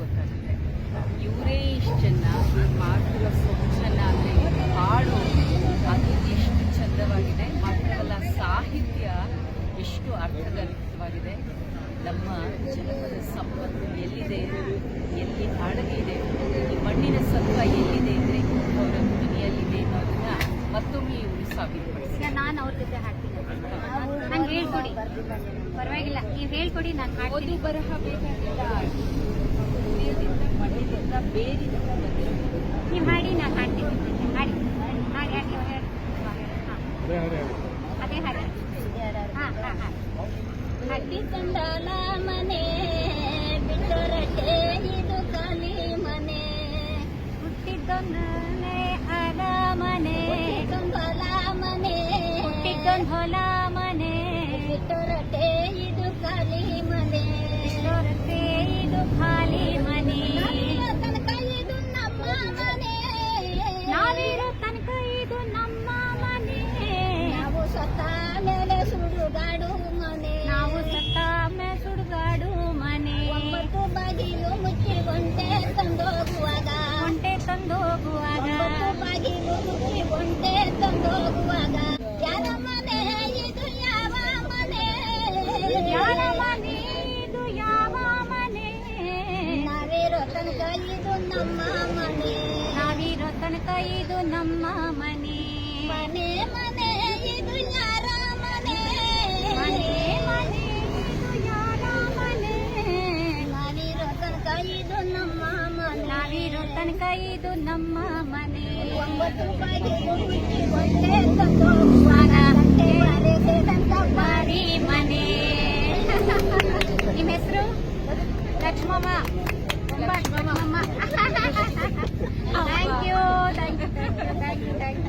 ಗೊತ್ತಾಗುತ್ತೆ. ಇವರೇ ಇಷ್ಟು ಚೆನ್ನಾಗಿ ಮಾಡ್ತಿರೋ ಸೊಗಸನ್ನ ಅಂದರೆ ಹಾಡು ಅದು ಎಷ್ಟು ಚಂದವಾಗಿದೆ. ಮಾತ್ರವಲ್ಲ ಸಾಹಿತ್ಯ ಎಷ್ಟು ಅರ್ಥಗರ್ಭಿತವಾಗಿದೆ. ನಮ್ಮ ಜನಪದ ಸಂಪತ್ತು ಎಲ್ಲಿದೆ, ಎಲ್ಲಿ ಅಡಗಿ ಇದೆ, ಈ ಮಣ್ಣಿನ ಸತ್ವ ಎಲ್ಲಿದೆ ಅಂದರೆ ಅವರ ಧ್ವನಿಯಲ್ಲಿದೆ ಅನ್ನೋದನ್ನ ಮತ್ತೊಮ್ಮೆ ಇವರು ಸಾಬೀತುಪಡಿಸಿ. ನಾನು ಅವ್ರ ಜೊತೆ ಹಾಡ್ತೀನಿ, ನಂಗೆ ಹೇಳ್ಕೊಡಿ, ಪರವಾಗಿಲ್ಲ, ನೀವು ಹೇಳ್ಕೊಡಿ, ನಾನು ಹಾಡ್ತೀನಿ. ಓದು ಬರಹ ಬೇಕಾಗಿಲ್ಲ, ಹೃದಯದಿಂದ ಮಣ್ಣಿನಿಂದ ಬೇರಿಂದ ಬಂದಿರೋದು. ನೀವು ಹಾಡಿ, ನಾನು ಹಾಡ್ತೀನಿ. ಹಾಡಿ ಹಾಡಿ ಹಾಡಿ ಹಾಡಿ ಅದೇ ಹಾಡಿ. ಹಾಂ ಹಾಂ ಹಾಂ. ಹಟ್ಟಿ ಕಂಡಾಲ ಮನೆ ಬಿಟ್ಟೊರಟೆ ಇದು ಖಾಲಿ ಮನೆ, ಹುಟ್ಟಿದ್ದೊಂದನೆ ಅರಮನೆ, ಹೊಲ ಮನೆ, ಹುಟ್ಟಿದ್ದೊಂದು ಹೊಲ ಮನೆ, ಬಿಟ್ಟೊರಟೆ ಇದು ಖಾಲಿ ಮನೆ, ಬಿಟ್ಟೊರಟೆ ಇದು ಖಾಲಿ ಮನೆ, ತನಕ ಇದು ನಮ್ಮ ಮನೆ, ನಾವಿರೋ ತನಕ ಇದು ನಮ್ಮ ಮನೆ, ನಾವು ಸತ್ತ ಮೇಲೆ ಸುಡುಗಾಡು ಮನೆ, ನಾವು ಸತ್ತ ಮೇಲೆ ಸುಡುಗಾಡು ಮನೆ, ಒಂಬತ್ತು ಬಾಗಿಲು ಮುಚ್ಚಿ ಒಂಟೆ ತಂದೋಗುವಾಗ, ಒಂಟೆ ತಂದೋಗುವಾಗ, ಬಾಗಿಲು ಮುಚ್ಚಿ ಒಂಟೆ ತಂದೋಗುವಾಗ, ಯಾರ ಮನೆ ಇದು ಯಾವ ಮನೆ, ಯಾರ ಮನೆ ಇದು ಯಾವ ಮನೆ, ನಾವಿರೋ ತನಕ ಇದು ನಮ್ಮ ಮನೆ, ನಾವಿರೋ ತನಕ ಇದು ನಮ್ಮ ಮನೆ, ಮನೆ ಮನೆ ಇದು ಯಾರ ಮನೆ, ಮನೆ ಮನೆ ಇದು ಯಾರ ಮನೆ, ನಾವಿರೋ ತನಕ ಇದು ನಮ್ಮ ಮನೆ, ನಾವಿರೋ ತನಕ ಇದು ನಮ್ಮ ಮನೆ, ಒಂಬತ್ತು ಬಾಗಿಲು ಮುಚ್ಚಿ ಒಂಟೆ ತಂದೋಗುವಾಗ, ಗಂಟೆ ಬಾರಿಸಿ ತನಕ ಬಾರಿ ಮನೆ. ನಿಮ್ಮ ಹೆಸರು? Lakshmamma. Lakshmamma. Thank you thank you thank you thank you.